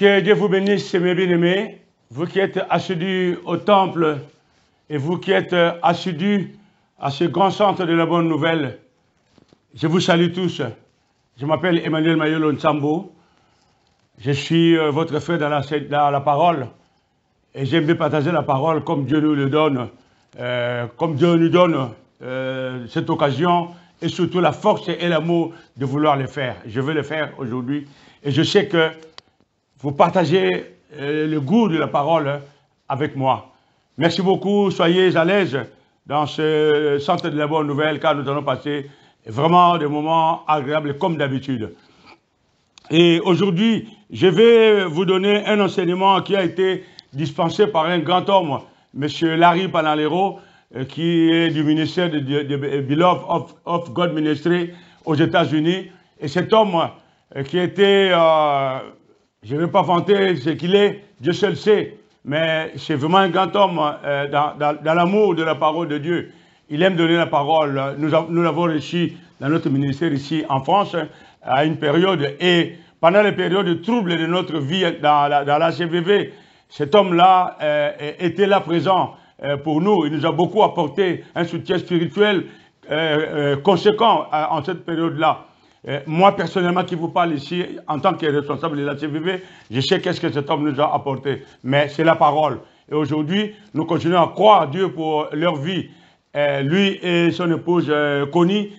Que Dieu vous bénisse, mes bien-aimés, vous qui êtes assidus au temple et vous qui êtes assidus à ce grand centre de la bonne nouvelle. Je vous salue tous. Je m'appelle Emmanuel Mayolo Ntsambo. Je suis votre frère dans la parole et j'aime bien partager la parole comme Dieu nous le donne, cette occasion et surtout la force et l'amour de vouloir le faire. Je veux le faire aujourd'hui et je sais que vous partagez le goût de la parole avec moi. Merci beaucoup, soyez à l'aise dans ce centre de la bonne nouvelle car nous allons passer vraiment des moments agréables comme d'habitude. Et aujourd'hui, je vais vous donner un enseignement qui a été dispensé par un grand homme, M. Larry Panalero, qui est du ministère de Beloved of God Ministry aux États-Unis. Et cet homme qui était, je ne vais pas vanter ce qu'il est, Dieu seul sait, mais c'est vraiment un grand homme dans l'amour de la parole de Dieu. Il aime donner la parole. Nous l'avons reçu dans notre ministère ici en France à une période. Et pendant les périodes troubles de notre vie dans la CVV, cet homme-là était là présent pour nous. Il nous a beaucoup apporté un soutien spirituel conséquent en cette période-là. Moi, personnellement, qui vous parle ici, en tant que responsable de la CVV, je sais qu'est-ce que cet homme nous a apporté. Mais c'est la parole. Et aujourd'hui, nous continuons à croire Dieu pour leur vie. Lui et son épouse Connie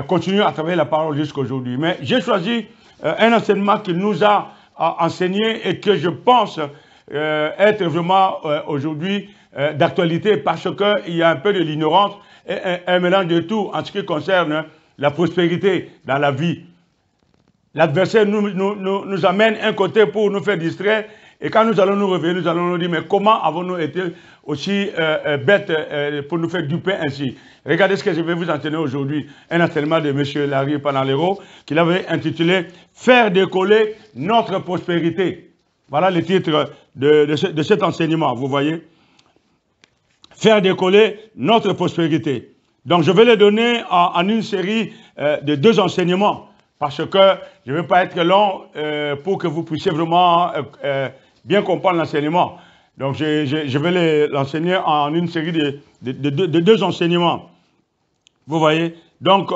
continuent à travailler la parole jusqu'à aujourd'hui. Mais j'ai choisi un enseignement qu'il nous a enseigné et que je pense être vraiment aujourd'hui d'actualité parce qu'il y a un peu de l'ignorance et un mélange de tout en ce qui concerne la prospérité dans la vie. L'adversaire nous amène un côté pour nous faire distraire et quand nous allons nous réveiller, nous allons nous dire mais comment avons-nous été aussi bêtes pour nous faire duper ainsi. Regardez ce que je vais vous enseigner aujourd'hui, un enseignement de M. Larry Panalero qu'il avait intitulé « Faire décoller notre prospérité ». Voilà le titre de cet enseignement, vous voyez. « Faire décoller notre prospérité ». Donc je vais le donner en une série de 2 enseignements parce que je ne vais pas être long pour que vous puissiez vraiment bien comprendre l'enseignement. Donc je vais l'enseigner en une série de 2 enseignements. Vous voyez. Donc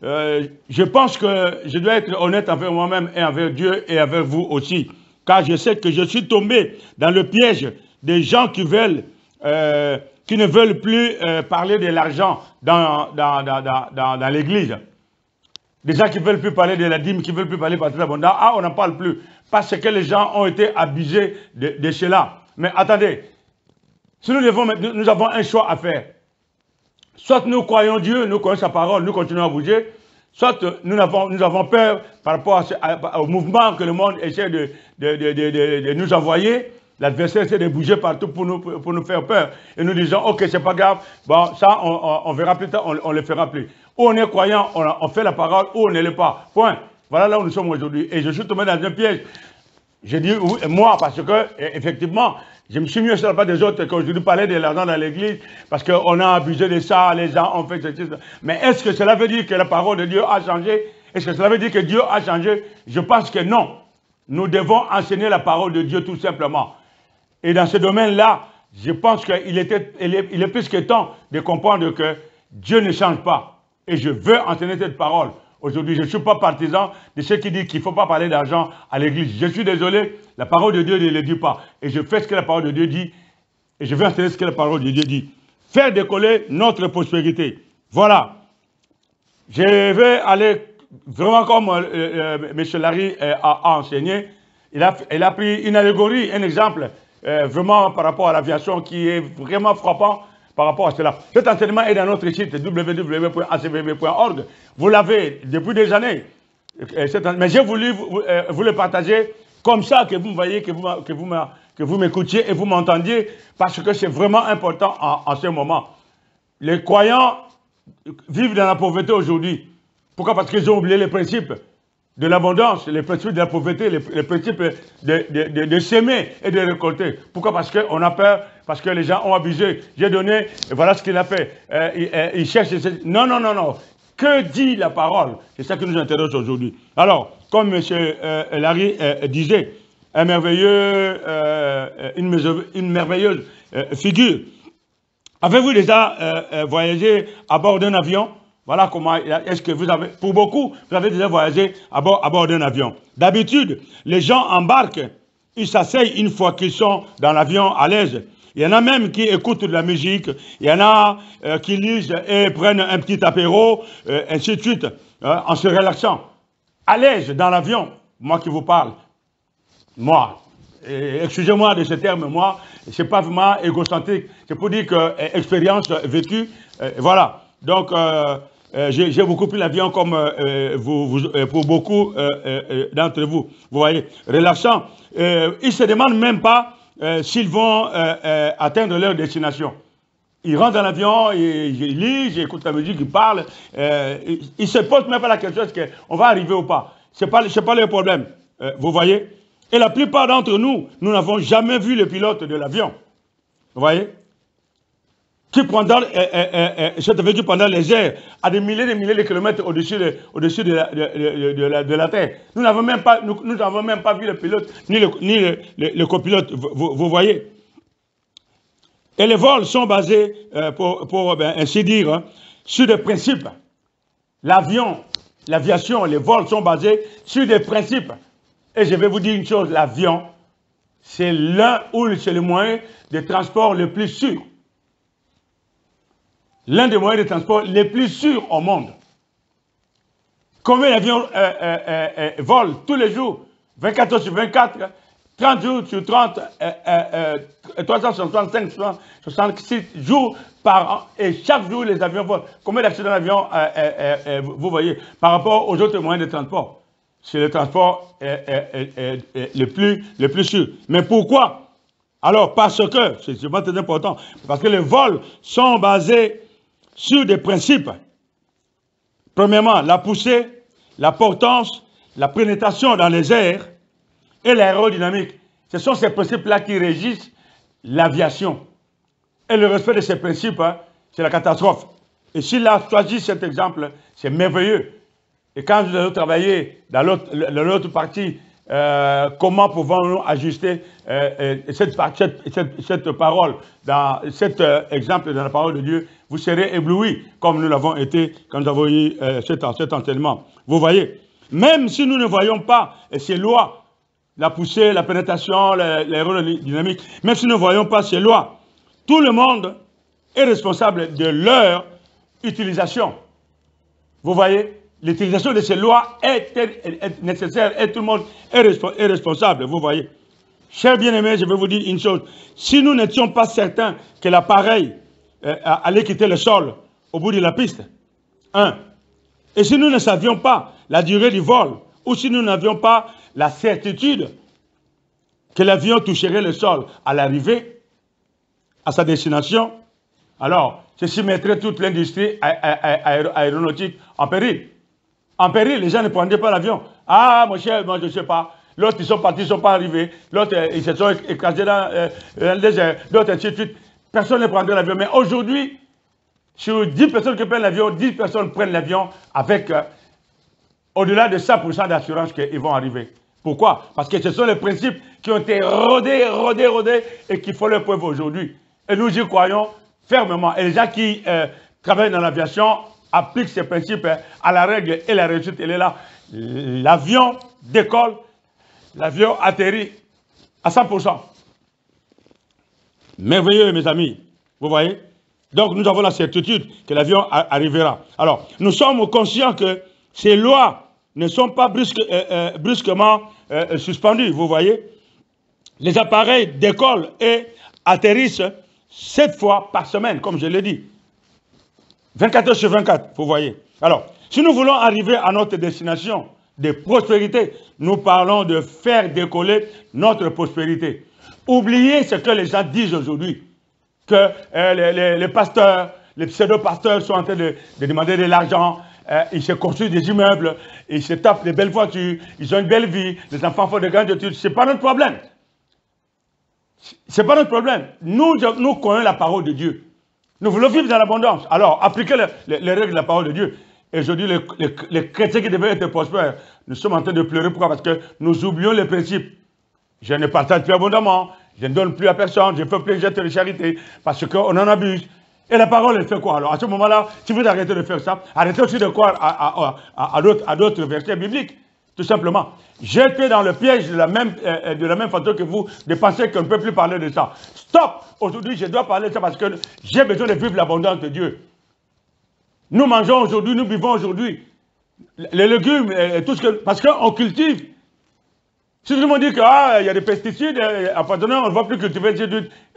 je pense que je dois être honnête envers moi-même et envers Dieu et envers vous aussi. Car je sais que je suis tombé dans le piège des gens qui ne veulent plus parler de l'argent dans l'église. Des gens qui ne veulent plus parler de la dîme, qui ne veulent plus parler de l'abondance. Ah, on n'en parle plus. Parce que les gens ont été abusés de cela. Mais attendez, si nous avons un choix à faire. Soit nous croyons Dieu, nous croyons sa parole, nous continuons à bouger. Soit nous avons peur par rapport au mouvement que le monde essaie de nous envoyer. L'adversaire essaie de bouger partout pour nous faire peur. Et nous disons, ok, c'est pas grave, bon, ça, on verra plus tard, on le fera plus. Ou on est croyant, on fait la parole, ou on ne l'est pas. Point. Voilà là où nous sommes aujourd'hui. Et je suis tombé dans un piège. J'ai dit, oui, moi, parce que, effectivement, je me suis mis sur la part des autres quand je lui parlais de l'argent dans l'église, parce qu'on a abusé de ça, les gens ont fait ceci. Mais est-ce que cela veut dire que la parole de Dieu a changé? Est-ce que cela veut dire que Dieu a changé? Je pense que non. Nous devons enseigner la parole de Dieu tout simplement. Et dans ce domaine-là, je pense qu'il est plus que temps de comprendre que Dieu ne change pas. Et je veux enseigner cette parole. Aujourd'hui, je ne suis pas partisan de ceux qui disent qu'il ne faut pas parler d'argent à l'église. Je suis désolé, la parole de Dieu ne le dit pas. Et je fais ce que la parole de Dieu dit. Et je vais enseigner ce que la parole de Dieu dit. Faire décoller notre prospérité. Voilà. Je vais aller vraiment comme M. Larry a enseigné. Il a pris une allégorie, un exemple. Vraiment par rapport à l'aviation qui est vraiment frappant par rapport à cela. Cet enseignement est dans notre site www.acvv.org. Vous l'avez depuis des années. Mais j'ai voulu vous le partager comme ça, que vous voyez, que vous m'écoutiez et vous m'entendiez, parce que c'est vraiment important en ce moment. Les croyants vivent dans la pauvreté aujourd'hui. Pourquoi? Parce qu'ils ont oublié les principes de l'abondance, les principes de la pauvreté, les principes de s'aimer et de récolter. Pourquoi? Parce qu'on a peur, parce que les gens ont abusé. J'ai donné, et voilà ce qu'il a fait. Il cherche... Non, non, non, non. Que dit la parole? C'est ça qui nous intéresse aujourd'hui. Alors, comme M. Larry disait, une merveilleuse figure. Avez-vous déjà voyagé à bord d'un avion? Voilà comment est-ce que vous avez, pour beaucoup, vous avez déjà voyagé à bord d'un avion. D'habitude, les gens embarquent, ils s'asseyent une fois qu'ils sont dans l'avion à l'aise. Il y en a même qui écoutent de la musique, il y en a qui lisent et prennent un petit apéro, ainsi de suite, en se relaxant. À l'aise dans l'avion, moi qui vous parle, moi, excusez-moi de ce terme, moi, c'est pas vraiment égocentrique, c'est pour dire que expérience vécue, voilà. Donc, j'ai beaucoup pris l'avion comme pour beaucoup d'entre vous. Vous voyez, relaxant. Ils ne se demandent même pas s'ils vont atteindre leur destination. Ils rentrent dans l'avion, ils lisent, ils écoutent la musique, ils parlent. Ils ne se posent même pas la question est-ce qu'on va arriver ou pas. Ce n'est pas leur problème. Vous voyez? Et la plupart d'entre nous, nous n'avons jamais vu le pilote de l'avion. Vous voyez? Qui pendant, pendant les airs, à des milliers de kilomètres au-dessus de la Terre. Nous n'avons même pas vu le pilote, ni le copilote, vous voyez. Et les vols sont basés, pour ainsi dire, hein, sur des principes. L'aviation, les vols sont basés sur des principes. Et je vais vous dire une chose, l'avion, c'est le moyen de transport le plus sûr. L'un des moyens de transport les plus sûrs au monde. Combien d'avions volent tous les jours, 24 heures sur 24, 30 jours sur 30, 365, 66 jours par an, et chaque jour les avions volent. Combien d'accidents d'avion vous voyez par rapport aux autres moyens de transport? C'est le transport le plus sûr. Mais pourquoi? Alors, parce que, c'est vraiment très important, parce que les vols sont basés sur des principes. Premièrement, la poussée, la portance, la pénétration dans les airs et l'aérodynamique. Ce sont ces principes-là qui régissent l'aviation. Et le respect de ces principes, hein, c'est la catastrophe. Et s'il a choisi cet exemple, c'est merveilleux. Et quand nous allons travailler dans l'autre partie, comment pouvons-nous ajuster cette parole, dans cet exemple dans la parole de Dieu, vous serez éblouis, comme nous l'avons été quand nous avons eu cet enseignement. Vous voyez, même si nous ne voyons pas ces lois, la poussée, la pénétration, l'aérodynamique, même si nous ne voyons pas ces lois, tout le monde est responsable de leur utilisation. Vous voyez? L'utilisation de ces lois est nécessaire et tout le monde est responsable, vous voyez. Chers bien-aimés, je vais vous dire une chose. Si nous n'étions pas certains que l'appareil allait quitter le sol au bout de la piste, et si nous ne savions pas la durée du vol, ou si nous n'avions pas la certitude que l'avion toucherait le sol à l'arrivée, à sa destination, alors ceci mettrait toute l'industrie aéronautique en péril. En péril, les gens ne prenaient pas l'avion. Ah, mon cher, moi je ne sais pas. L'autre, ils sont partis, ils ne sont pas arrivés. L'autre, ils se sont écrasés dans le désert. D'autres, ainsi de suite. Personne ne prendrait l'avion. Mais aujourd'hui, sur 10 personnes qui prennent l'avion, 10 personnes prennent l'avion avec au-delà de 100% d'assurance qu'ils vont arriver. Pourquoi? Parce que ce sont les principes qui ont été rodés et qui font leur preuve aujourd'hui. Et nous y croyons fermement. Et les gens qui travaillent dans l'aviation applique ces principes à la règle et la réussite, elle est là. L'avion décolle, l'avion atterrit à 100%. Merveilleux, mes amis. Vous voyez? Donc, nous avons la certitude que l'avion arrivera. Alors, nous sommes conscients que ces lois ne sont pas brusquement suspendues. Vous voyez? Les appareils décollent et atterrissent 7 fois par semaine, comme je l'ai dit. 24 heures sur 24, vous voyez. Alors, si nous voulons arriver à notre destination de prospérité, nous parlons de faire décoller notre prospérité. Oubliez ce que les gens disent aujourd'hui, que les pasteurs, les pseudo-pasteurs sont en train de demander de l'argent, ils se construisent des immeubles, ils se tapent des belles voitures, ils ont une belle vie, les enfants font de grandes études. Ce n'est pas notre problème. Ce n'est pas notre problème. Nous connaissons la parole de Dieu. Nous voulons vivre dans l'abondance. Alors, appliquez les règles de la parole de Dieu. Et aujourd'hui, les chrétiens qui devaient être prospères, nous sommes en train de pleurer. Pourquoi? Parce que nous oublions les principes. Je ne partage plus abondamment. Je ne donne plus à personne. Je ne fais plus de gestes de charité parce qu'on en abuse. Et la parole, elle fait quoi? Alors, à ce moment-là, si vous arrêtez de faire ça, arrêtez aussi de croire à d'autres versets bibliques. Tout simplement. J'étais dans le piège de la même façon que vous, de penser qu'on ne peut plus parler de ça. Stop! Aujourd'hui, je dois parler de ça parce que j'ai besoin de vivre l'abondance de Dieu. Nous mangeons aujourd'hui, nous vivons aujourd'hui. Les légumes, et tout ce que... Parce qu'on cultive. Si tout le monde dit qu'il y a des pesticides, on ne va plus cultiver,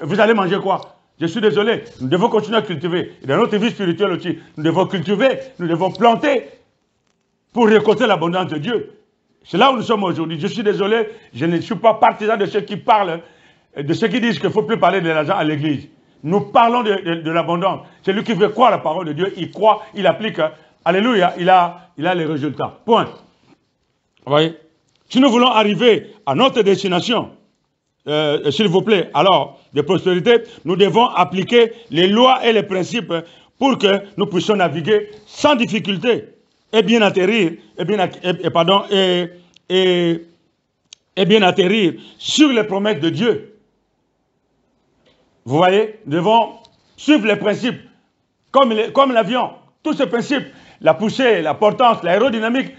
vous allez manger quoi? Je suis désolé. Nous devons continuer à cultiver. Et dans notre vie spirituelle aussi, nous devons cultiver, nous devons planter pour récolter l'abondance de Dieu. C'est là où nous sommes aujourd'hui. Je suis désolé, je ne suis pas partisan de ceux qui parlent, de ceux qui disent qu'il ne faut plus parler de l'argent à l'église. Nous parlons de l'abondance. C'est lui qui veut croire la parole de Dieu, il croit, il applique. Alléluia, il a les résultats. Point. Vous voyez? Si nous voulons arriver à notre destination, s'il vous plaît, alors, de prospérité, nous devons appliquer les lois et les principes pour que nous puissions naviguer sans difficulté et bien atterrir, et bien atterrir sur les promesses de Dieu. Vous voyez, nous devons suivre les principes, comme l'avion. Tous ces principes, la poussée, la portance, l'aérodynamique,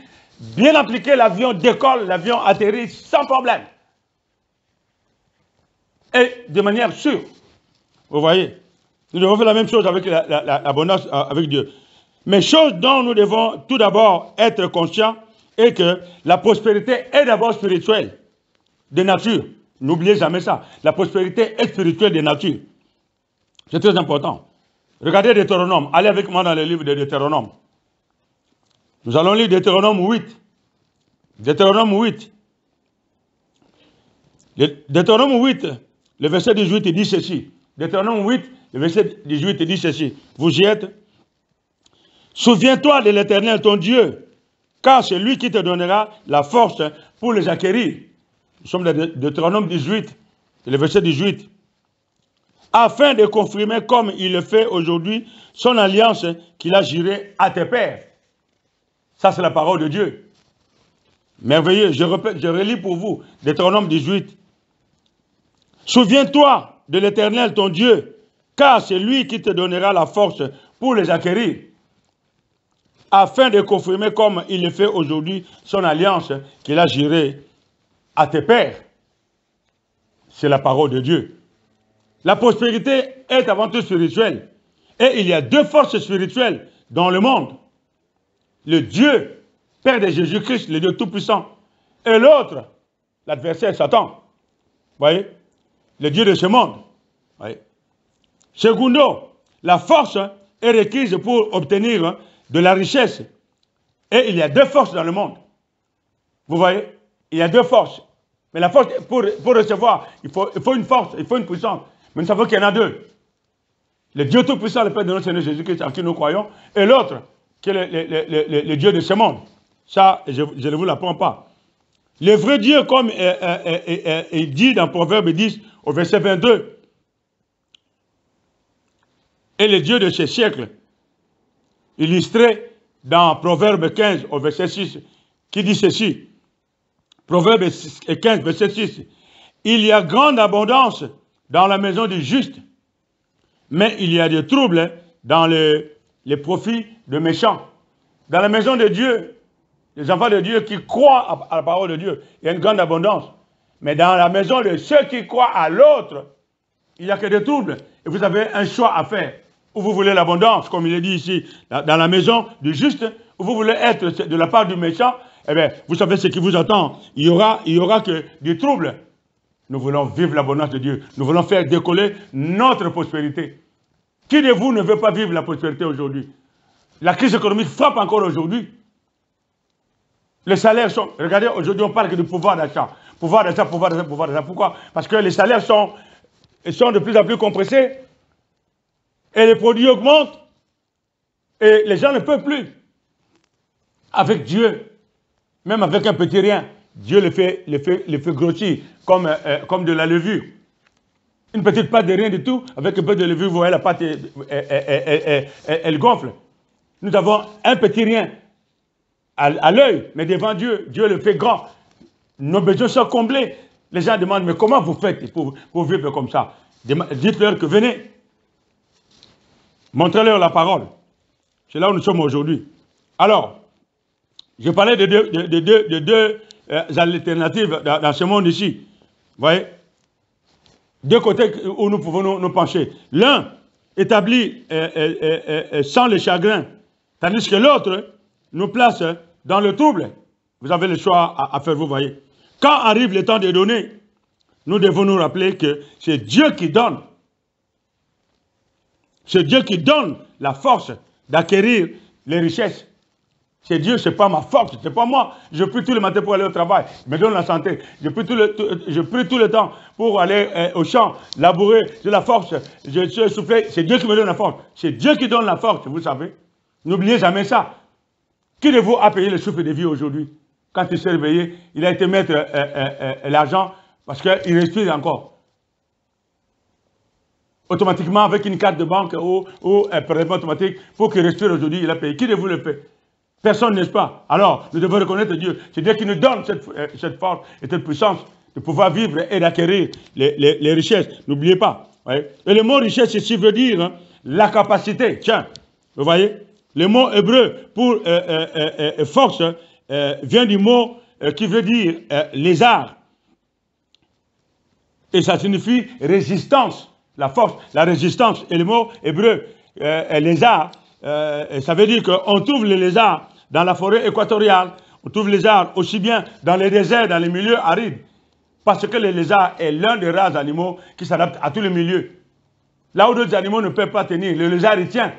bien appliqué, l'avion décolle, l'avion atterrit sans problème. Et de manière sûre. Vous voyez, nous devons faire la même chose avec l'abondance avec Dieu. Mais chose dont nous devons tout d'abord être conscients est que la prospérité est d'abord spirituelle, de nature. N'oubliez jamais ça. La prospérité est spirituelle de nature. C'est très important. Regardez Deutéronome. Allez avec moi dans le livre de Deutéronome. Nous allons lire Deutéronome 8. Deutéronome 8. Deutéronome 8, le verset 18, il dit ceci. Deutéronome 8, le verset 18, il dit ceci. Vous y êtes? Souviens-toi de l'Éternel, ton Dieu, car c'est lui qui te donnera la force pour les acquérir. Nous sommes dans Deutéronome 18, le verset 18. Afin de confirmer, comme il le fait aujourd'hui, son alliance qu'il a jurée à tes pères. Ça, c'est la parole de Dieu. Merveilleux. Je répète, je relis pour vous. Deutéronome 18. Souviens-toi de l'Éternel, ton Dieu, car c'est lui qui te donnera la force pour les acquérir. Afin de confirmer, comme il le fait aujourd'hui, son alliance qu'il a jurée à tes pères. C'est la parole de Dieu. La prospérité est avant tout spirituelle. Et il y a deux forces spirituelles dans le monde. Le Dieu, Père de Jésus-Christ, le Dieu Tout-Puissant. Et l'autre, l'adversaire Satan. Vous voyez? Le Dieu de ce monde. Vous voyez? Secondo, la force est requise pour obtenir de la richesse. Et il y a deux forces dans le monde. Vous voyez? Il y a deux forces. Mais la force, pour recevoir, il faut une force, il faut une puissance. Mais nous savons qu'il y en a deux. Le Dieu Tout-Puissant, le Père de notre Seigneur Jésus-Christ, en qui nous croyons, et l'autre, qui est le Dieu de ce monde. Ça, je ne vous l'apprends pas. Le vrai Dieu, comme il dit dans Proverbe 10, au verset 22, est le Dieu de ce siècle, illustré dans Proverbe 15, au verset 6, qui dit ceci. Proverbe 15, verset 6. Il y a grande abondance dans la maison du juste, mais il y a des troubles dans les profits de méchants. Dans la maison de Dieu, les enfants de Dieu qui croient à la parole de Dieu, il y a une grande abondance. Mais dans la maison de ceux qui croient à l'autre, il n'y a que des troubles. Et vous avez un choix à faire. Ou vous voulez l'abondance, comme il est dit ici, dans la maison du juste, ou vous voulez être de la part du méchant, eh bien, vous savez ce qui vous attend. Il y aura que des troubles. Nous voulons vivre l'abondance de Dieu. Nous voulons faire décoller notre prospérité. Qui de vous ne veut pas vivre la prospérité aujourd'hui? La crise économique frappe encore aujourd'hui. Les salaires sont... Regardez, aujourd'hui, on parle que du pouvoir d'achat. Pouvoir d'achat, pouvoir d'achat, pouvoir d'achat. Pourquoi? Parce que les salaires sont de plus en plus compressés. Et les produits augmentent. Et les gens ne peuvent plus. Avec Dieu, même avec un petit rien, Dieu le fait grossir comme de la levure. Une petite pâte de rien du tout, avec un peu de levure, vous voyez la pâte, elle gonfle. Nous avons un petit rien à l'œil, mais devant Dieu, Dieu le fait grand. Nos besoins sont comblés. Les gens demandent, mais comment vous faites pour vivre comme ça? Dites-leur que venez. Montrez-leur la parole. C'est là où nous sommes aujourd'hui. Alors, je parlais de deux alternatives dans ce monde ici. Vous voyez? Deux côtés où nous pouvons nous pencher. L'un établi sans le chagrin, tandis que l'autre nous place dans le trouble. Vous avez le choix à faire, vous voyez. Quand arrive le temps de donner, nous devons nous rappeler que c'est Dieu qui donne. C'est Dieu qui donne la force d'acquérir les richesses. C'est Dieu, ce n'est pas ma force, ce n'est pas moi. Je prie tous les matins pour aller au travail, il me donne la santé. Je prie tout le temps pour aller au champ, labourer, j'ai la force, je suis essoufflé. C'est Dieu qui me donne la force. C'est Dieu qui donne la force, vous savez. N'oubliez jamais ça. Qui de vous a payé le souffle de vie aujourd'hui? Quand il s'est réveillé, il a été mettre l'argent parce qu'il respire encore. Automatiquement, avec une carte de banque ou un prélèvement automatique, pour qu'il respire aujourd'hui, il a payé. Qui de vous le fait? Personne, n'est-ce pas? Alors, nous devons reconnaître Dieu. C'est Dieu qui nous donne cette force et cette puissance de pouvoir vivre et d'acquérir les richesses. N'oubliez pas. Ouais. Et le mot richesse ici veut dire hein, la capacité. Tiens, vous voyez? Le mot hébreu pour force vient du mot qui veut dire lézard. Et ça signifie résistance. La force, la résistance. Et le mot hébreu, lézard, ça veut dire qu'on trouve les lézards dans la forêt équatoriale. On trouve les lézards aussi bien dans les déserts, dans les milieux arides. Parce que le lézard est l'un des rares animaux qui s'adaptent à tous les milieux. Là où d'autres animaux ne peuvent pas tenir, le lézard il tient.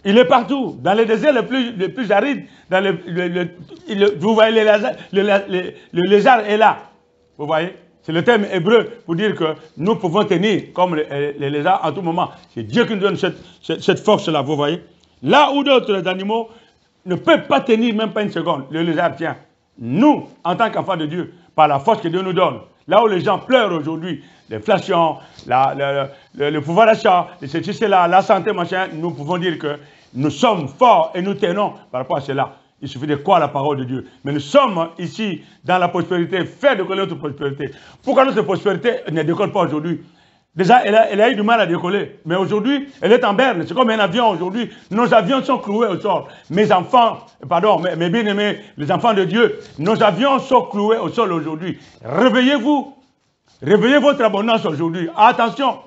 Il est partout. Dans les déserts les plus arides, vous voyez le lézard est là. Vous voyez? C'est le terme hébreu pour dire que nous pouvons tenir comme les lézards en tout moment. C'est Dieu qui nous donne cette force-là, vous voyez. Là où d'autres animaux ne peuvent pas tenir même pas une seconde, le lézard tient. Nous, en tant qu'enfants de Dieu, par la force que Dieu nous donne, là où les gens pleurent aujourd'hui, l'inflation, le pouvoir d'achat, ceci, cela, la santé, machin, nous pouvons dire que nous sommes forts et nous tenons par rapport à cela. Il suffit de croire la parole de Dieu. Mais nous sommes ici dans la prospérité, faire décoller notre prospérité. Pourquoi notre prospérité ne décolle pas aujourd'hui? Déjà, elle a eu du mal à décoller. Mais aujourd'hui, elle est en berne. C'est comme un avion aujourd'hui. Nos avions sont cloués au sol. Mes enfants, pardon, mes bien-aimés, les enfants de Dieu, nos avions sont cloués au sol aujourd'hui. Réveillez-vous. Réveillez votre abondance aujourd'hui. Attention,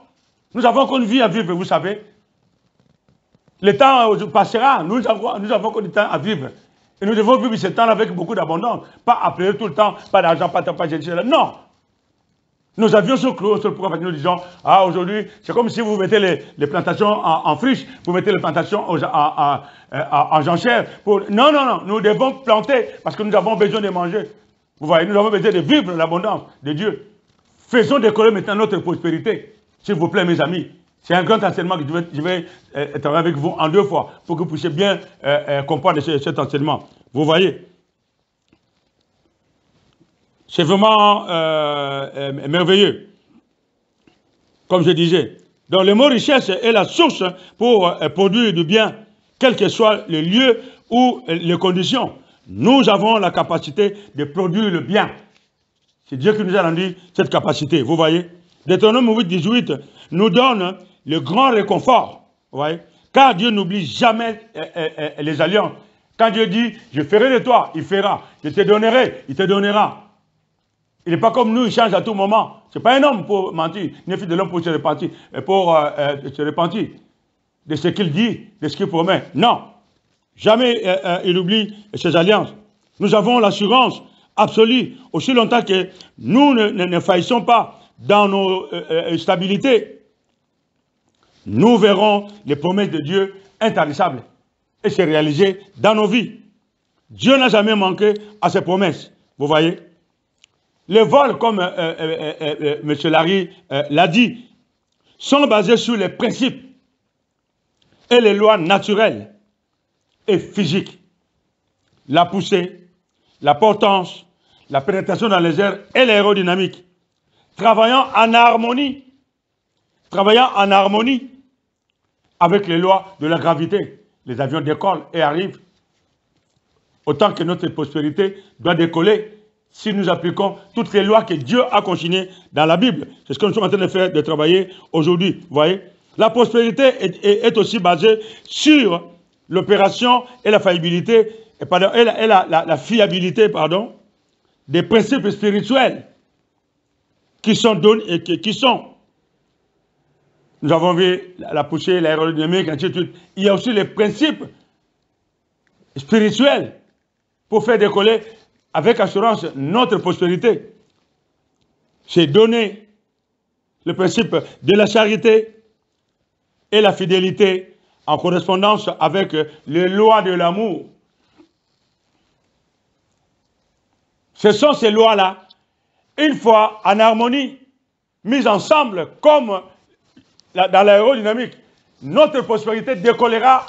nous avons qu'une vie à vivre, vous savez. Le temps passera. Nous avons que du temps à vivre. Et nous devons vivre ce temps avec beaucoup d'abondance. Pas appeler tout le temps, pas d'argent, pas de pas de non. Nos avions sont cloués sur le pourquoi nous disons, ah aujourd'hui, c'est comme si vous mettez les plantations en friche, vous mettez les plantations en jachère. Non, non, non, nous devons planter parce que nous avons besoin de manger. Vous voyez, nous avons besoin de vivre l'abondance de Dieu. Faisons décoller maintenant notre prospérité. S'il vous plaît, mes amis. C'est un grand enseignement que je vais travailler avec vous en 2 fois pour que vous puissiez bien comprendre cet enseignement. Vous voyez? C'est vraiment merveilleux. Comme je disais. Donc le mot richesse est la source pour produire du bien, quel que soit le lieu ou les conditions. Nous avons la capacité de produire le bien. C'est Dieu qui nous a rendu cette capacité. Vous voyez? Deutéronome 8, 18 nous donne le grand réconfort. Vous voyez? Car Dieu n'oublie jamais les alliances. Quand Dieu dit, je ferai de toi, il fera. Je te donnerai, il te donnera. Il n'est pas comme nous, il change à tout moment. Ce n'est pas un homme pour mentir, ni un fils de l'homme pour se repentir, de ce qu'il dit, de ce qu'il promet. Non. Jamais il oublie ses alliances. Nous avons l'assurance absolue, aussi longtemps que nous ne faillissons pas dans nos stabilités. Nous verrons les promesses de Dieu intarissables et se réaliser dans nos vies. Dieu n'a jamais manqué à ses promesses. Vous voyez? Les vols, comme M. Larry l'a dit, sont basés sur les principes et les lois naturelles et physiques. La poussée, la portance, la pénétration dans les airs et l'aérodynamique. Travaillant en harmonie avec les lois de la gravité. Les avions décollent et arrivent. Autant que notre prospérité doit décoller, si nous appliquons toutes les lois que Dieu a consignées dans la Bible. C'est ce que nous sommes en train de faire, de travailler aujourd'hui. Vous voyez? La prospérité est aussi basée sur l'opération et la faillibilité, et la fiabilité, pardon, des principes spirituels qui sont donnés, nous avons vu la poussée, l'aérodynamique, ainsi de suite. Il y a aussi les principes spirituels pour faire décoller avec assurance notre prospérité. C'est donner le principe de la charité et la fidélité en correspondance avec les lois de l'amour. Ce sont ces lois-là, une fois en harmonie, mises ensemble comme dans l'aérodynamique, notre prospérité décollera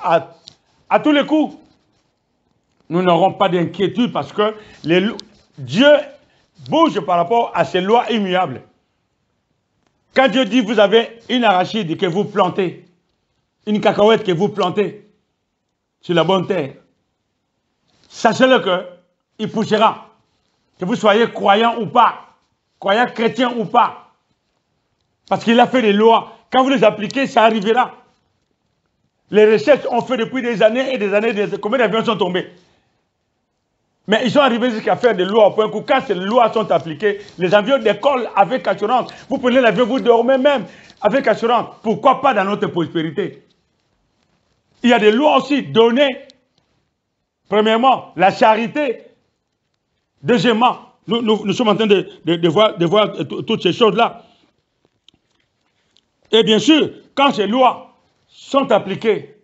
à tous les coups. Nous n'aurons pas d'inquiétude parce que Dieu bouge par rapport à ces lois immuables. Quand Dieu dit vous avez une arachide que vous plantez, une cacahuète que vous plantez sur la bonne terre, sachez-le qu'il poussera. Que vous soyez croyant ou pas, croyant chrétien ou pas. Parce qu'il a fait des lois. Quand vous les appliquez, ça arrivera. Les recherches ont fait depuis des années et des années. Combien d'avions sont tombés? Mais ils sont arrivés jusqu'à faire des lois au point que quand ces lois sont appliquées, les avions décollent avec assurance. Vous prenez l'avion, vous dormez même avec assurance. Pourquoi pas dans notre prospérité? Il y a des lois aussi données. Premièrement, la charité. Deuxièmement, nous sommes en train de voir toutes ces choses-là. Et bien sûr, quand ces lois sont appliquées,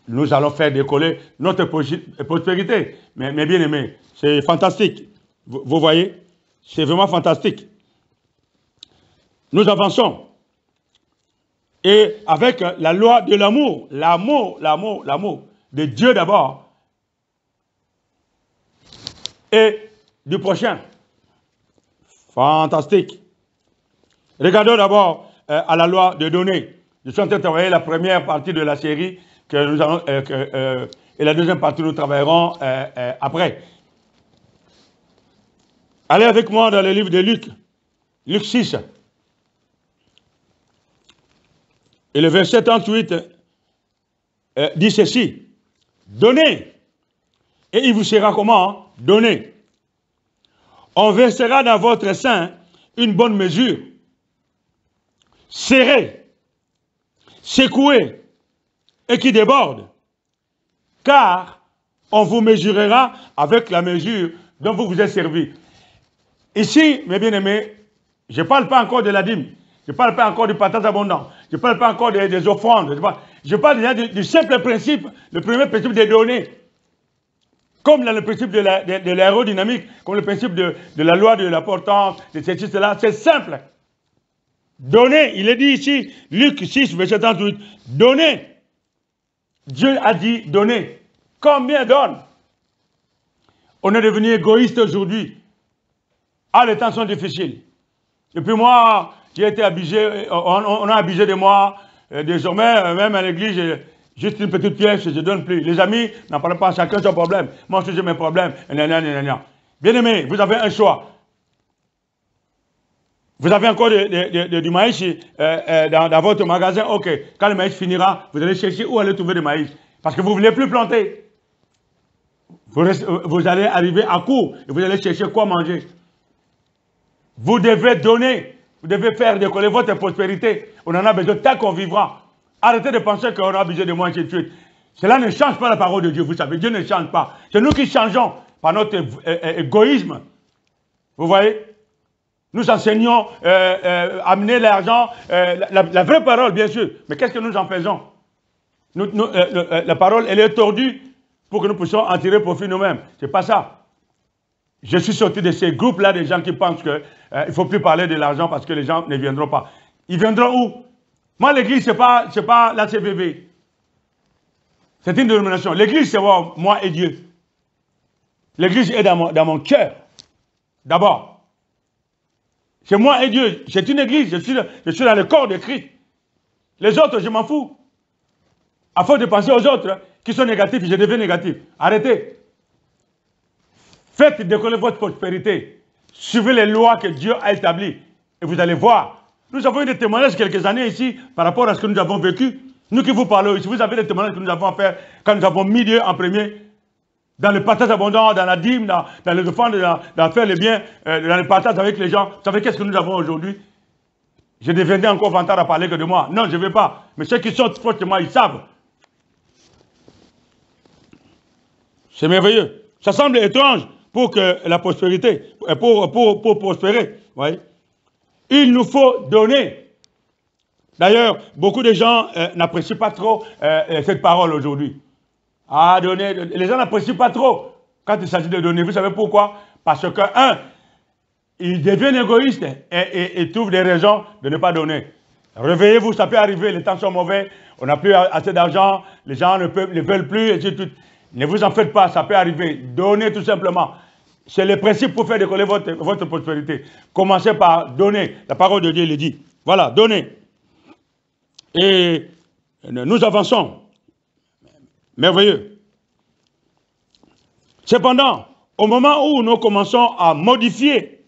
nous allons faire décoller notre prospérité. Mais bien aimé, c'est fantastique. Vous voyez, c'est vraiment fantastique. Nous avançons. Et avec la loi de l'amour, l'amour de Dieu d'abord et du prochain. Fantastique. Regardons d'abord à la loi de donner. Je suis en train de travailler la première partie de la série que nous allons, et la deuxième partie nous travaillerons après. Allez avec moi dans le livre de Luc, Luc 6. Et le verset 38 dit ceci. Donnez, et il vous sera comment? Donnez. On versera dans votre sein une bonne mesure, serrée, secouée et qui déborde, car on vous mesurera avec la mesure dont vous vous êtes servi. Ici, mes bien-aimés, je ne parle pas encore de la dîme, je ne parle pas encore du partage abondant, je ne parle pas encore des offrandes, je parle déjà du simple principe, le premier principe des données. Comme dans le principe de l'aérodynamique, comme le principe de la loi de la portance, de ceci, cela, c'est simple. Donnez, il est dit ici, Luc 6, verset 38, donnez. Dieu a dit donnez. Combien donne? On est devenu égoïste aujourd'hui. Ah, les temps sont difficiles. Et puis moi, j'ai été abusé, on a abusé de moi. Désormais, même à l'église, juste une petite pièce, je ne donne plus. Les amis n'en parlent pas, chacun son problème. Moi, j'ai mes problèmes. Bien aimé, vous avez un choix. Vous avez encore du maïs dans votre magasin. Ok, quand le maïs finira, vous allez chercher où aller trouver du maïs. Parce que vous ne voulez plus planter. Vous allez arriver à court et vous allez chercher quoi manger. Vous devez donner. Vous devez faire décoller votre prospérité. On en a besoin tant qu'on vivra. Arrêtez de penser qu'on a besoin de moi, ainsi de suite. Cela ne change pas la parole de Dieu, vous savez. Dieu ne change pas. C'est nous qui changeons par notre égoïsme. Vous voyez? Nous enseignons, amener l'argent, la vraie parole, bien sûr. Mais qu'est-ce que nous en faisons? La parole, elle est tordue pour que nous puissions en tirer profit nous-mêmes. Ce n'est pas ça. Je suis sorti de ces groupes-là, des gens qui pensent qu'il ne faut plus parler de l'argent parce que les gens ne viendront pas. Ils viendront où? Moi, l'église, ce n'est pas la CVV. C'est une dénomination. L'église, c'est moi et Dieu. L'église est dans mon cœur. D'abord. C'est moi et Dieu. C'est une église. Je suis dans le corps de Christ. Les autres, je m'en fous. À force de penser aux autres qui sont négatifs, je deviens négatif. Arrêtez. Faites décoller votre prospérité. Suivez les lois que Dieu a établies. Et vous allez voir. Nous avons eu des témoignages quelques années ici par rapport à ce que nous avons vécu. Nous qui vous parlons ici, vous avez des témoignages que nous avons fait quand nous avons mis Dieu en premier. Dans le partage abondant, dans la dîme, dans le offrande, dans faire le bien, dans le partage avec les gens. Vous savez qu'est-ce que nous avons aujourd'hui? Je deviendrai encore vantard à parler que de moi. Non, je ne veux pas. Mais ceux qui sont proches de moi, ils savent. C'est merveilleux. Ça semble étrange pour que la prospérité, pour prospérer. Voyez? Il nous faut donner. D'ailleurs, beaucoup de gens n'apprécient pas trop cette parole aujourd'hui. Ah, donner. Les gens n'apprécient pas trop quand il s'agit de donner. Vous savez pourquoi? Parce que, ils deviennent égoïstes et trouvent des raisons de ne pas donner. Réveillez-vous, ça peut arriver, les temps sont mauvais, on n'a plus assez d'argent, les gens ne veulent plus, et tout. Ne vous en faites pas, ça peut arriver. Donnez tout simplement. C'est le principe pour faire décoller votre prospérité. Commencez par donner. La parole de Dieu le dit. Voilà, donnez. Et nous avançons. Merveilleux. Cependant, au moment où nous commençons à modifier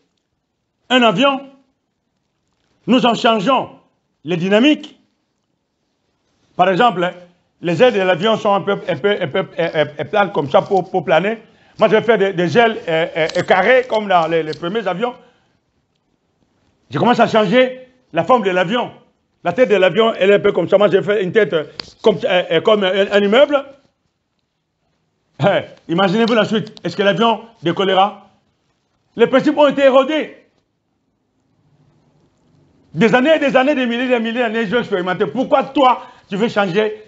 un avion, nous en changeons les dynamiques. Par exemple, les ailes de l'avion sont un peu planes comme ça pour planer. Moi, je vais faire des ailes carrées comme dans les premiers avions. Je commence à changer la forme de l'avion. La tête de l'avion, elle est un peu comme ça. Moi, j'ai fait une tête comme un immeuble. Imaginez-vous la suite. Est-ce que l'avion décollera? Les principes ont été érodés. Des années, des milliers d'années, je vais expérimenter. Pourquoi toi, tu veux changer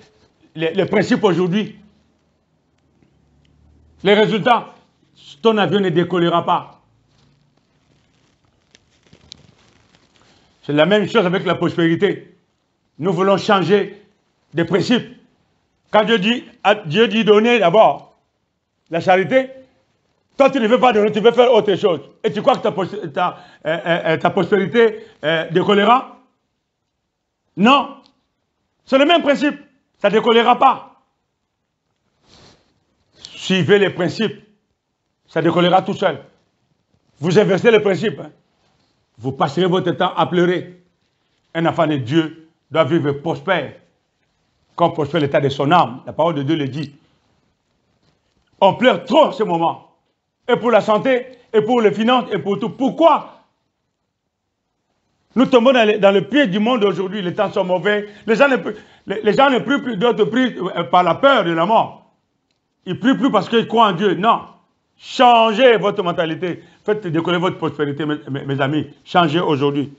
les principes aujourd'hui? Les résultats, ton avion ne décollera pas. C'est la même chose avec la prospérité. Nous voulons changer des principes. Quand Dieu dit donner d'abord la charité, toi tu ne veux pas donner, tu veux faire autre chose. Et tu crois que ta prospérité décollera? Non. C'est le même principe. Ça ne décollera pas. Suivez les principes. Ça décollera tout seul. Vous inversez les principes. Vous passerez votre temps à pleurer. Un enfant de Dieu doit vivre prospère. Comme prospère l'état de son âme. La parole de Dieu le dit. On pleure trop en ce moment. Et pour la santé, et pour les finances, et pour tout. Pourquoi? Nous tombons dans le pied du monde aujourd'hui. Les temps sont mauvais. Les gens ne prient plus d'autres prient par la peur de la mort. Ils ne prient plus parce qu'ils croient en Dieu. Non. Changez votre mentalité. Faites décoller votre prospérité, mes amis. Changez aujourd'hui.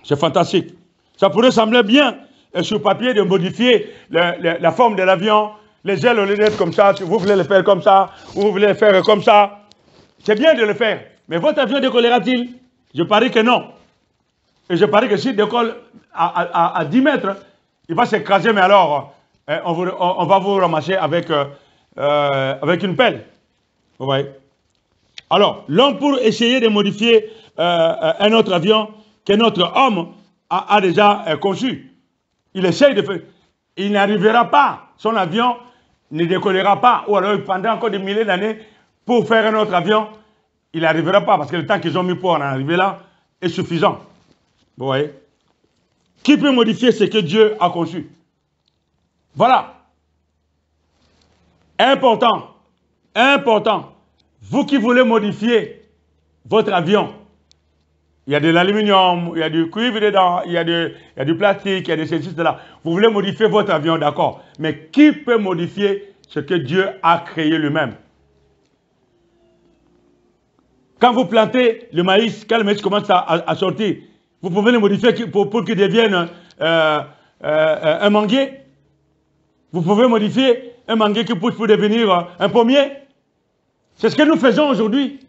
C'est fantastique. Ça pourrait sembler bien sur papier de modifier la forme de l'avion. Les ailes au lieu d'être comme ça. Vous voulez le faire comme ça. Vous voulez le faire comme ça. C'est bien de le faire. Mais votre avion décollera-t-il? Je parie que non. Et je parie que s'il décolle à 10 mètres, il va s'écraser. Mais alors, on va vous ramasser avec une pelle. Vous voyez? Alors, l'homme, pour essayer de modifier un autre avion que notre homme a déjà conçu, il essaye de faire. Il n'arrivera pas. Son avion ne décollera pas. Ou alors, il prendra encore des milliers d'années pour faire un autre avion. Il n'arrivera pas parce que le temps qu'ils ont mis pour en arriver là est suffisant. Vous voyez? Qui peut modifier ce que Dieu a conçu? Voilà. Important. Important. Vous qui voulez modifier votre avion, il y a de l'aluminium, il y a du cuivre dedans, il y a du plastique, il y a des ceci, cela. Vous voulez modifier votre avion, d'accord. Mais qui peut modifier ce que Dieu a créé lui-même? Quand vous plantez le maïs, quand le maïs commence à sortir, vous pouvez le modifier pour qu'il devienne un manguier. Vous pouvez modifier un manguier qui pousse pour devenir un pommier. C'est ce que nous faisons aujourd'hui.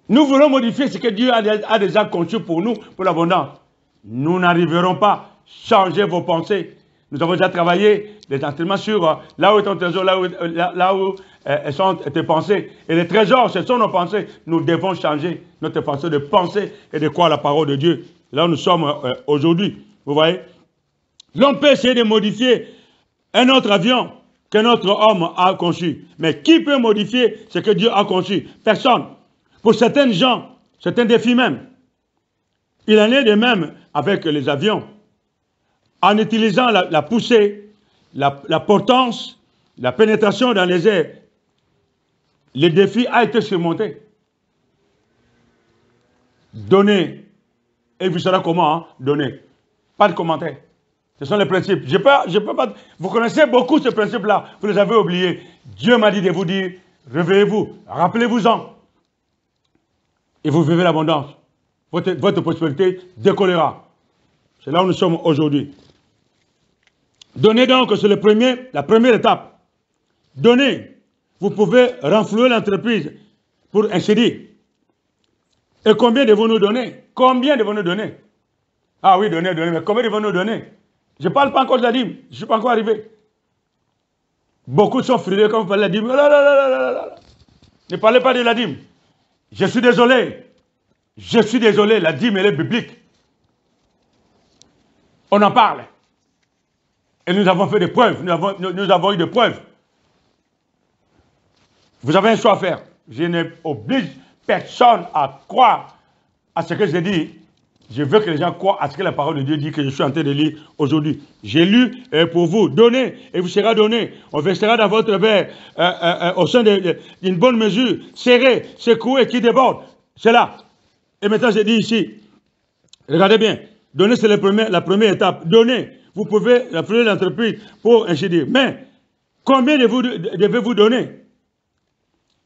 Nous voulons modifier ce que Dieu a déjà conçu pour nous, pour l'abondance. Nous n'arriverons pas. Changez vos pensées. Nous avons déjà travaillé des enseignements sur là où est ton trésor, là où sont tes pensées. Et les trésors, ce sont nos pensées. Nous devons changer notre pensée de penser et de croire la parole de Dieu. Là où nous sommes aujourd'hui. Vous voyez? L'homme peut essayer de modifier un autre avion qu'un autre homme a conçu. Mais qui peut modifier ce que Dieu a conçu? Personne. Pour certaines gens, c'est un défi même. Il en est de même avec les avions. En utilisant la poussée, la potence, la pénétration dans les airs, le défi a été surmonté. Donner. Et vous saurez comment donner. Pas de commentaire. Ce sont les principes. Je peux pas. Vous connaissez beaucoup ces principes-là. Vous les avez oubliés. Dieu m'a dit de vous dire, réveillez-vous, rappelez-vous-en. Et vous vivez l'abondance. Votre prospérité décollera. C'est là où nous sommes aujourd'hui. Donnez donc, c'est la première étape. Donnez. Vous pouvez renflouer l'entreprise pour ainsi dire. Et combien devons-nous donner? Combien devons-nous donner? Ah oui, donner, mais combien devons-nous donner? Je ne parle pas encore de la dîme. Je ne suis pas encore arrivé. Beaucoup sont frileux quand vous parlez de la dîme. Ne parlez pas de la dîme. Je suis désolé. Je suis désolé. La dîme, elle est biblique. On en parle. Et nous avons fait des preuves. Nous avons eu des preuves. Vous avez un choix à faire. Je n'oblige personne à croire à ce que je dis. Je veux que les gens croient à ce que la parole de Dieu dit que je suis en train de lire aujourd'hui. J'ai lu pour vous. Donnez et vous sera donné. On versera dans votre verre au sein d'une bonne mesure, serrée, secouée, qui déborde. C'est là. Et maintenant, je dis ici, regardez bien. Donner, c'est la première étape. Donnez. Vous pouvez appeler l'entreprise pour ainsi dire. Mais combien devez-vous donner?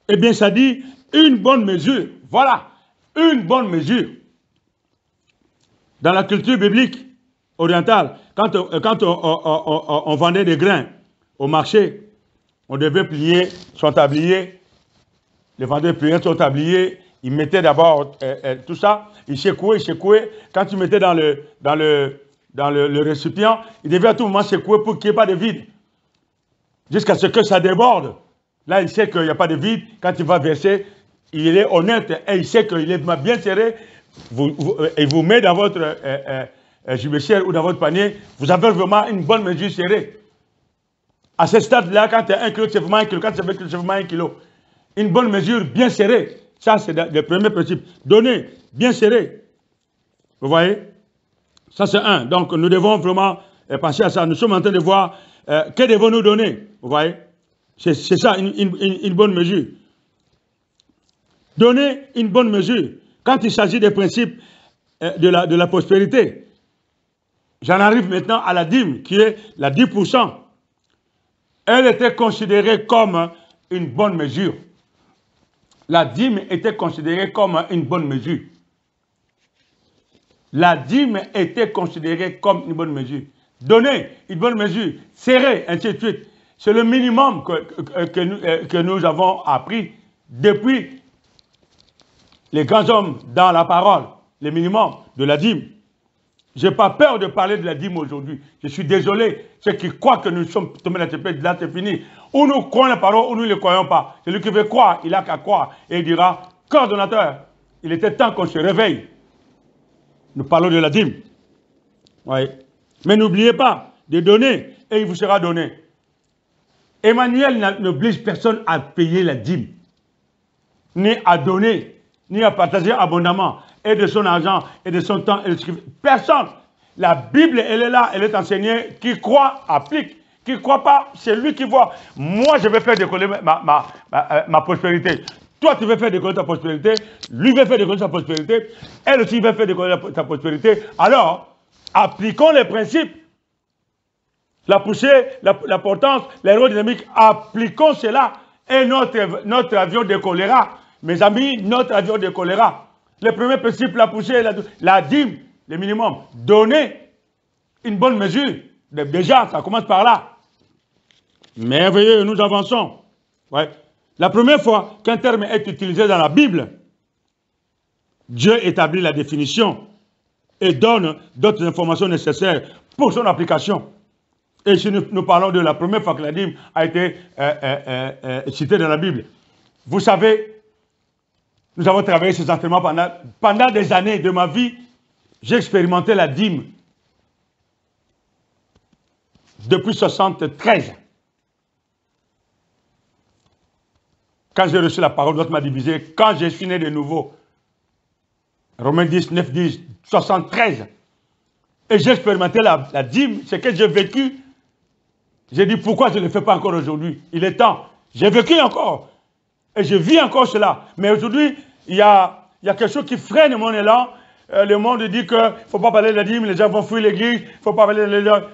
Eh bien, ça dit une bonne mesure. Voilà. Une bonne mesure. Dans la culture biblique orientale, quand on vendait des grains au marché, on devait plier son tablier. Les vendeurs pliaient son tablier. Ils mettaient d'abord tout ça. Ils secouaient. Quand tu mettais dans le récipient, ils devaient à tout moment secouer pour qu'il n'y ait pas de vide. Jusqu'à ce que ça déborde. Là, il sait qu'il n'y a pas de vide. Quand il va verser, il est honnête et il sait qu'il est bien serré. Il vous met dans votre juvéchière ou dans votre panier. Vous avez vraiment une bonne mesure serrée. À ce stade-là, quand tu as 1 kg, c'est vraiment 1 kg. Quand tu as 2 kg, c'est vraiment 1 kg. Une bonne mesure bien serrée. Ça, c'est le premier principe. Donner, bien serré. Vous voyez? Ça, c'est un. Donc, nous devons vraiment penser à ça. Nous sommes en train de voir que devons-nous donner. Vous voyez? C'est ça, une bonne mesure. Donner une bonne mesure. Quand il s'agit des principes de la prospérité, j'en arrive maintenant à la dîme, qui est la 10%. Elle était considérée comme une bonne mesure. La dîme était considérée comme une bonne mesure. La dîme était considérée comme une bonne mesure. Donner une bonne mesure, serrer, ainsi de suite. C'est le minimum que nous avons appris depuis les grands hommes dans la parole, le minimum de la dîme. Je n'ai pas peur de parler de la dîme aujourd'hui. Je suis désolé. Ceux qui croient que nous sommes tombés dans cette période, là c'est fini. Ou nous croyons la parole, ou nous ne le croyons pas. Celui qui veut croire, il n'a qu'à croire. Et il dira, coordonnateur, il était temps qu'on se réveille. Nous parlons de la dîme. Oui. Mais n'oubliez pas de donner, et il vous sera donné. Emmanuel n'oblige personne à payer la dîme, ni à donner, ni à partager abondamment, et de son argent, et de son temps, et de ce qu'il fait. Personne. La Bible, elle est là, elle est enseignée. Qui croit, applique. Qui ne croit pas, c'est lui qui voit. Moi, je vais faire décoller ma prospérité. Toi, tu veux faire décoller ta prospérité. Lui veut faire décoller sa prospérité. Elle aussi veut faire décoller sa prospérité. Alors, appliquons les principes. La poussée, la portance, l'aérodynamique, appliquons cela. Et notre avion décollera. Mes amis, notre avion décollera. Le premier principe, la poussée, la dîme, le minimum. Donner une bonne mesure. Déjà, ça commence par là. Merveilleux, nous avançons. Ouais. La première fois qu'un terme est utilisé dans la Bible, Dieu établit la définition et donne d'autres informations nécessaires pour son application. Et si nous parlons de la première fois que la dîme a été citée dans la Bible, vous savez, nous avons travaillé ces enseignements pendant des années de ma vie. J'ai expérimenté la dîme depuis 1973. Quand j'ai reçu la parole, l'autre m'a divisé. Quand je suis né de nouveau, Romains 10, 9, 10, 73. Et j'ai expérimenté la dîme, ce que j'ai vécu. J'ai dit, pourquoi je ne le fais pas encore aujourd'hui? Il est temps. J'ai vécu encore. Et je vis encore cela. Mais aujourd'hui, il y a quelque chose qui freine mon élan. Le monde dit qu'il ne faut pas parler de la dîme, les gens vont fuir l'église, il ne faut pas parler de la...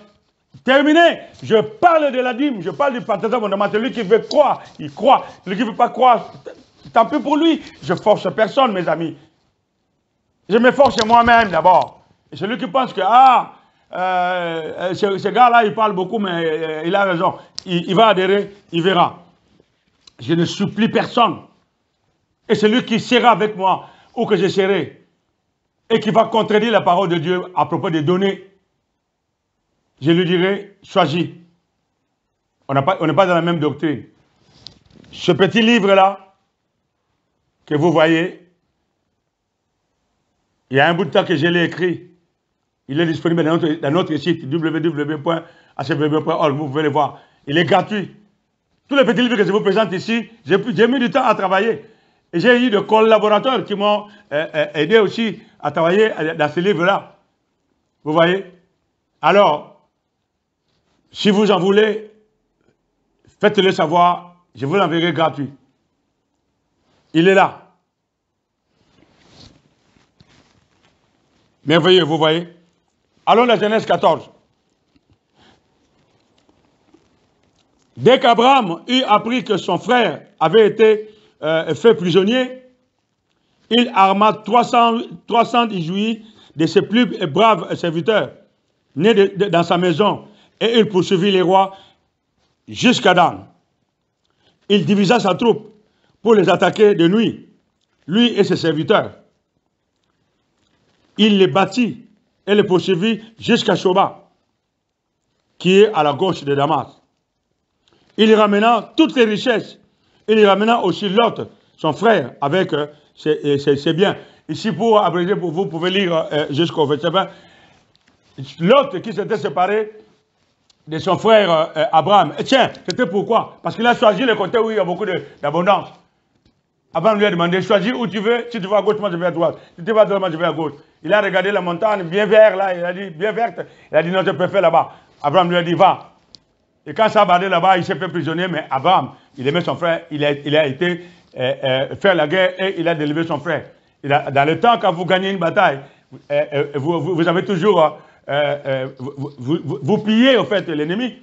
Terminé. Je parle de la dîme, je parle du partage fondamental. Celui qui veut croire, il croit. Celui qui ne veut pas croire, tant pis pour lui. Je force personne, mes amis. Je me force moi-même d'abord. Et celui qui pense que, ce gars-là, il parle beaucoup, mais il a raison. Il va adhérer, il verra. Je ne supplie personne. Et celui qui sera avec moi, ou que je serai, et qui va contredire la parole de Dieu à propos des données, je lui dirai, choisis. On n'est pas dans la même doctrine. Ce petit livre-là, que vous voyez, il y a un bout de temps que je l'ai écrit. Il est disponible dans notre site www.hcbb.org. Vous pouvez le voir. Il est gratuit. Tous les petits livres que je vous présente ici, j'ai mis du temps à travailler. Et j'ai eu des collaborateurs qui m'ont aidé aussi à travailler dans ce livre-là. Vous voyez? Alors, si vous en voulez, faites-le savoir. Je vous l'enverrai gratuit. Il est là. Merveilleux, vous voyez? Allons dans Genèse 14. Dès qu'Abraham eut appris que son frère avait été fait prisonnier, il arma 300 juifs de ses plus braves serviteurs, nés dans sa maison, et il poursuivit les rois jusqu'à Dan. Il divisa sa troupe pour les attaquer de nuit, lui et ses serviteurs. Il les battit et les poursuivit jusqu'à Shoba, qui est à la gauche de Damas. Il y ramena toutes les richesses. Il y ramena aussi Lot, son frère, avec ses biens. Ici, pour abréger pour vous, pouvez lire jusqu'au verset 20. Lot qui s'était séparé de son frère Abraham. Et tiens, c'était pourquoi? Parce qu'il a choisi le côté où il y a beaucoup d'abondance. Abraham lui a demandé, choisis où tu veux. Si tu vas à gauche, moi je vais à droite. Si tu vas à droite, moi je vais à gauche. Il a regardé la montagne bien verte là, il a dit, bien verte. Il a dit, non, je préfère là-bas. Abraham lui a dit, va. Et quand ça a badé là-bas, il s'est fait prisonnier, mais Abraham, il aimait son frère, il a été faire la guerre et il a délivré son frère. Dans le temps, quand vous gagnez une bataille, vous avez toujours, vous pillez en fait l'ennemi.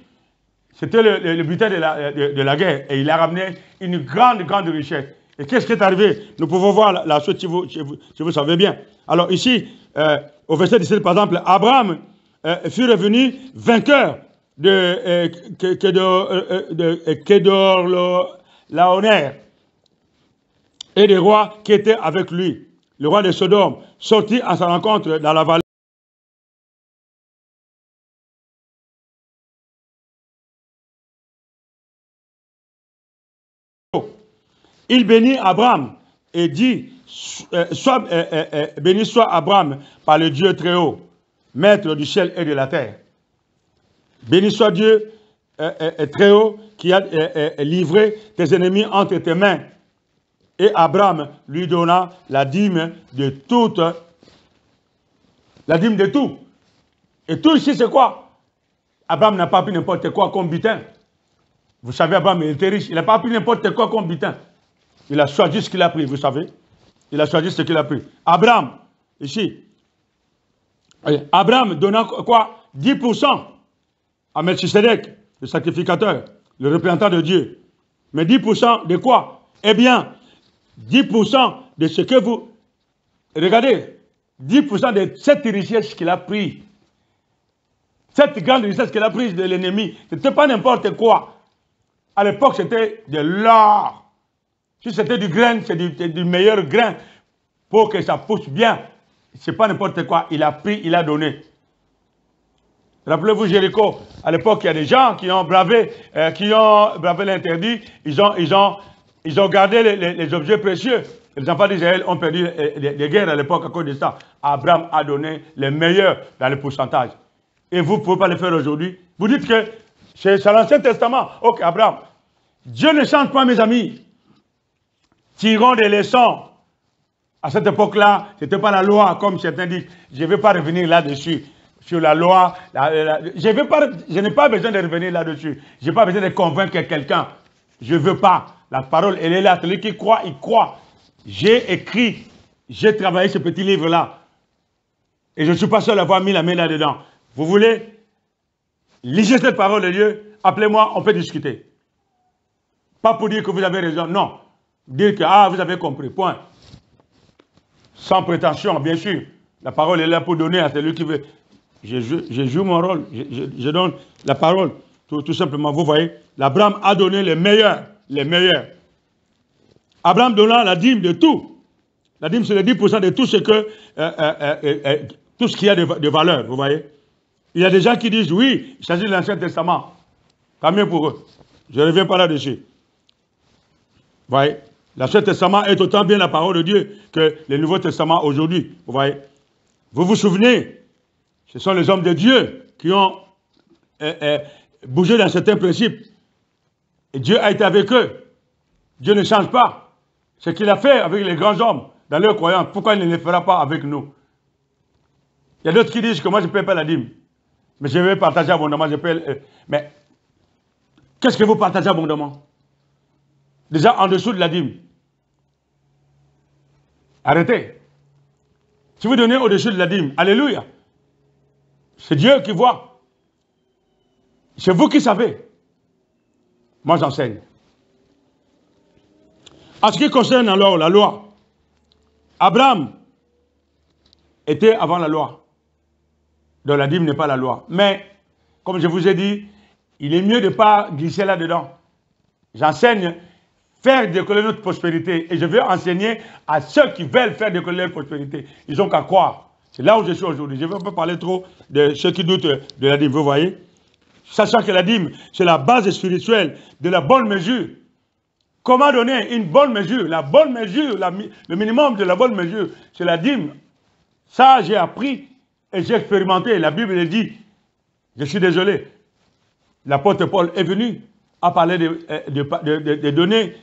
C'était le butin de la guerre. Et il a ramené une grande richesse. Et qu'est-ce qui est arrivé? Nous pouvons voir la chose si vous savez bien. Alors ici, au verset 17, par exemple, Abraham fut revenu vainqueur de Kedorlaomer et des rois qui étaient avec lui. Le roi de Sodome sortit à sa rencontre dans la vallée. Il bénit Abraham et dit, béni soit Abraham par le Dieu très haut, maître du ciel et de la terre. Béni soit Dieu très haut qui a livré tes ennemis entre tes mains. Et Abraham lui donna la dîme de toute, la dîme de tout. Et tout ici c'est quoi? Abraham n'a pas pris n'importe quoi comme butin. Vous savez, Abraham il était riche, il n'a pas pris n'importe quoi comme butin. Il a choisi ce qu'il a pris, vous savez. Il a choisi ce qu'il a pris. Abraham, ici, Abraham donna quoi? 10% à Melchisedec, le sacrificateur, le représentant de Dieu. Mais 10% de quoi? Eh bien, 10% de ce que vous... Regardez, 10% de cette richesse qu'il a pris. Cette grande richesse qu'il a prise de l'ennemi, ce n'était pas n'importe quoi. À l'époque, c'était de l'or. Si c'était du grain, c'est du meilleur grain pour que ça pousse bien. Ce n'est pas n'importe quoi. Il a pris, il a donné. Rappelez-vous Jéricho, à l'époque, il y a des gens qui ont bravé l'interdit. Ils ont gardé les objets précieux. Et les enfants d'Israël ont perdu des guerres à l'époque à cause de ça. Abraham a donné les meilleurs dans le pourcentage. Et vous ne pouvez pas le faire aujourd'hui. Vous dites que c'est l'Ancien Testament. Ok, Abraham. Dieu ne change pas, mes amis. Tirons des leçons. À cette époque-là, ce n'était pas la loi, comme certains disent. Je ne vais pas revenir là-dessus. Sur la loi, je n'ai pas besoin de revenir là-dessus. Je n'ai pas besoin de convaincre quelqu'un. Je ne veux pas. La parole, elle est là. Celui qui croit, il croit. J'ai écrit, j'ai travaillé ce petit livre-là. Et je ne suis pas seul à avoir mis la main là-dedans. Vous voulez? Lisez cette parole de Dieu. Appelez-moi, on peut discuter. Pas pour dire que vous avez raison. Non. Dire que, ah, vous avez compris. Point. Sans prétention, bien sûr. La parole est là pour donner à celui qui veut. Je joue mon rôle. Je donne la parole. Tout simplement, vous voyez. Abraham a donné les meilleurs. Les meilleurs. Abraham donna la dîme de tout. La dîme, c'est le 10% de tout ce que, tout ce qui a de valeur, vous voyez. Il y a des gens qui disent, oui, il s'agit de l'Ancien Testament. Tant mieux pour eux. Je ne reviens pas là-dessus. Vous voyez. L'Ancien Testament est autant bien la parole de Dieu que le Nouveau Testament aujourd'hui. Vous voyez. Vous vous souvenez, ce sont les hommes de Dieu qui ont bougé dans certains principes. Et Dieu a été avec eux. Dieu ne change pas. Ce qu'il a fait avec les grands hommes dans leur croyance, pourquoi il ne le fera pas avec nous? Il y a d'autres qui disent que moi je ne paie pas la dîme. Mais je vais partager abondamment. Mais qu'est-ce que vous partagez abondamment? Déjà en dessous de la dîme. Arrêtez. Si vous donnez au-dessus de la dîme, alléluia. C'est Dieu qui voit. C'est vous qui savez. Moi j'enseigne. En ce qui concerne alors la loi, Abraham était avant la loi. Donc la dîme n'est pas la loi. Mais, comme je vous ai dit, il est mieux de ne pas glisser là-dedans. J'enseigne faire décoller notre prospérité. Et je veux enseigner à ceux qui veulent faire décoller leur prospérité. Ils n'ont qu'à croire. C'est là où je suis aujourd'hui. Je ne veux pas parler trop de ceux qui doutent de la dîme. Vous voyez? Sachant que la dîme, c'est la base spirituelle de la bonne mesure. Comment donner une bonne mesure? La bonne mesure, le minimum de la bonne mesure, c'est la dîme. Ça, j'ai appris et j'ai expérimenté. La Bible le dit. Je suis désolé. L'apôtre Paul est venu à parler de donner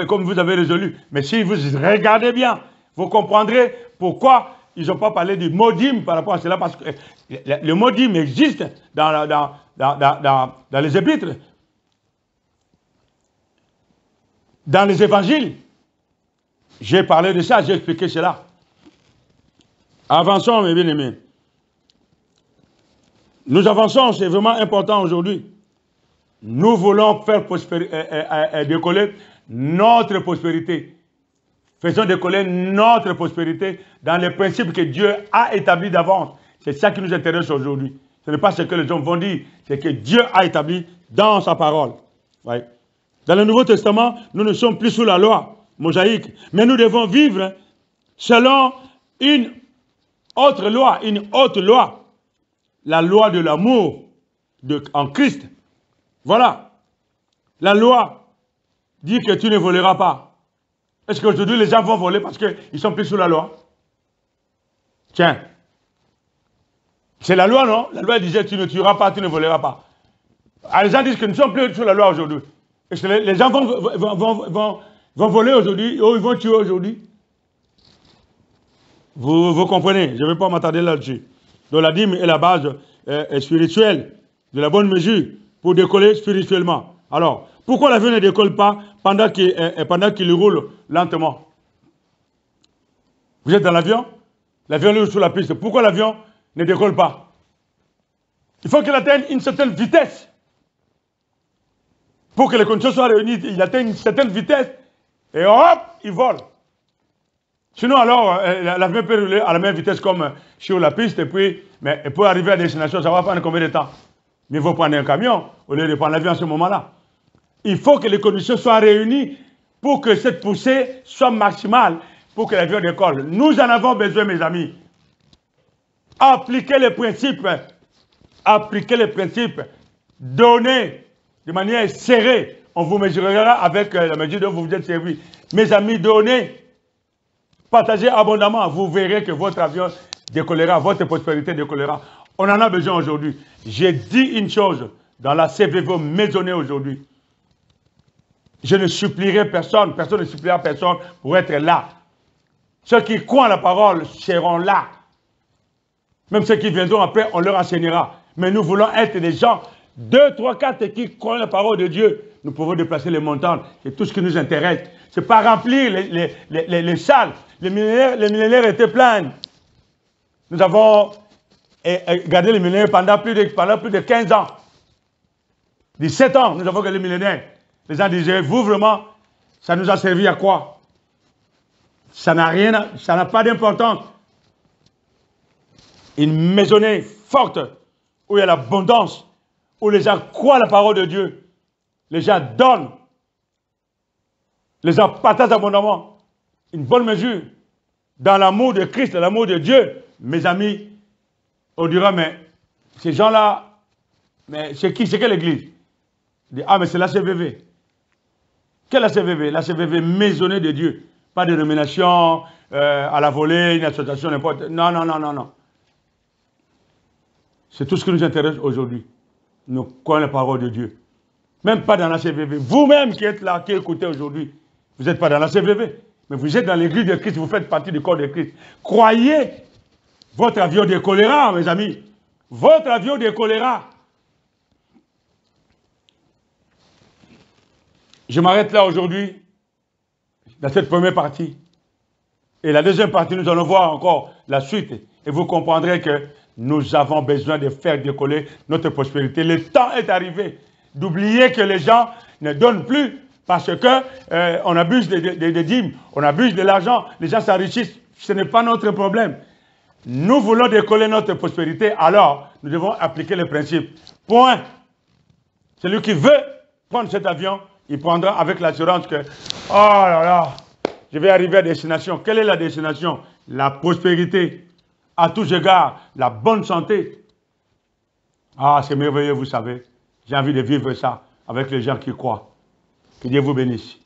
comme vous avez résolu. Mais si vous regardez bien, vous comprendrez pourquoi ils n'ont pas parlé du mot dîme par rapport à cela. Parce que le mot dîme existe dans les épîtres. Dans les évangiles, j'ai parlé de ça, j'ai expliqué cela. Avançons, mes bien-aimés. Nous avançons, c'est vraiment important aujourd'hui. Nous voulons faire décoller notre prospérité. Faisons décoller notre prospérité dans les principes que Dieu a établis d'avance. C'est ça qui nous intéresse aujourd'hui. Ce n'est pas ce que les gens vont dire, c'est que Dieu a établi dans sa parole. Ouais. Dans le Nouveau Testament, nous ne sommes plus sous la loi mosaïque, mais nous devons vivre selon une autre loi, une haute loi, la loi de l'amour en Christ. Voilà. La loi dit que tu ne voleras pas. Est-ce qu'aujourd'hui les gens vont voler parce qu'ils ne sont plus sous la loi? Tiens. C'est la loi, non? La loi disait tu ne tueras pas, tu ne voleras pas. Alors, les gens disent que nous ne sommes plus sous la loi aujourd'hui. Est-ce que les gens vont voler aujourd'hui ou ils vont tuer aujourd'hui? Vous comprenez? Je ne vais pas m'attarder là-dessus. Donc la dîme est la base spirituelle de la bonne mesure pour décoller spirituellement. Alors, pourquoi l'avion ne décolle pas pendant qu'il roule lentement? Vous êtes dans l'avion? L'avion est sur la piste. Pourquoi l'avion ne décolle pas? Il faut qu'il atteigne une certaine vitesse. Pour que les conditions soient réunies, il atteigne une certaine vitesse et hop, il vole. Sinon, alors, l'avion peut rouler à la même vitesse comme sur la piste, mais pour arriver à destination, ça va prendre combien de temps? Mais il faut prendre un camion au lieu de prendre l'avion à ce moment-là. Il faut que les conditions soient réunies pour que cette poussée soit maximale, pour que l'avion décolle. Nous en avons besoin, mes amis. Appliquez les principes, donnez de manière serrée. On vous mesurera avec la mesure dont vous vous êtes servi. Mes amis, donnez. Partagez abondamment, vous verrez que votre avion décollera, votre prospérité décollera. On en a besoin aujourd'hui. J'ai dit une chose dans la CVV maisonnée aujourd'hui. Je ne supplierai personne, personne ne suppliera personne pour être là. Ceux qui croient en la parole seront là. Même ceux qui viendront après, on leur enseignera. Mais nous voulons être des gens, 2, 3, 4 qui croient en la parole de Dieu. Nous pouvons déplacer les montagnes. C'est tout ce qui nous intéresse. Ce n'est pas remplir les salles. Les millénaires étaient pleins. Nous avons gardé les millénaires pendant plus de 15 ans. 17 ans, nous avons gardé les millénaires. Les gens disaient, vous vraiment, ça nous a servi à quoi? Ça n'a pas d'importance. Une maisonnée forte, où il y a l'abondance, où les gens croient la parole de Dieu. Les gens donnent. Les gens partagent abondamment. Une bonne mesure. Dans l'amour de Christ, dans l'amour de Dieu. Mes amis, on dira, mais ces gens-là, mais c'est qui? C'est quelle église? Ah, mais c'est la CVV. Quelle la CVV? La CVV maisonnée de Dieu. Pas de nomination à la volée, une association, n'importe. Non, non, non, non, non. C'est tout ce qui nous intéresse aujourd'hui. Nous croyons la parole de Dieu. Même pas dans la CVV. Vous-même qui êtes là, qui écoutez aujourd'hui, vous n'êtes pas dans la CVV. Mais vous êtes dans l'église de Christ, vous faites partie du corps de Christ. Croyez, votre avion décollera, mes amis. Votre avion décollera. Je m'arrête là aujourd'hui, dans cette première partie. Et la deuxième partie, nous allons voir encore la suite. Et vous comprendrez que nous avons besoin de faire décoller notre prospérité. Le temps est arrivé d'oublier que les gens ne donnent plus parce que on abuse des dîmes, on abuse de l'argent, les gens s'enrichissent. Ce n'est pas notre problème. Nous voulons décoller notre prospérité, alors nous devons appliquer les principes. Point. Celui qui veut prendre cet avion, il prendra avec l'assurance que, oh là là, je vais arriver à destination. Quelle est la destination? La prospérité. À tous égards, la bonne santé. Ah, c'est merveilleux, vous savez. J'ai envie de vivre ça avec les gens qui croient. Que Dieu vous bénisse.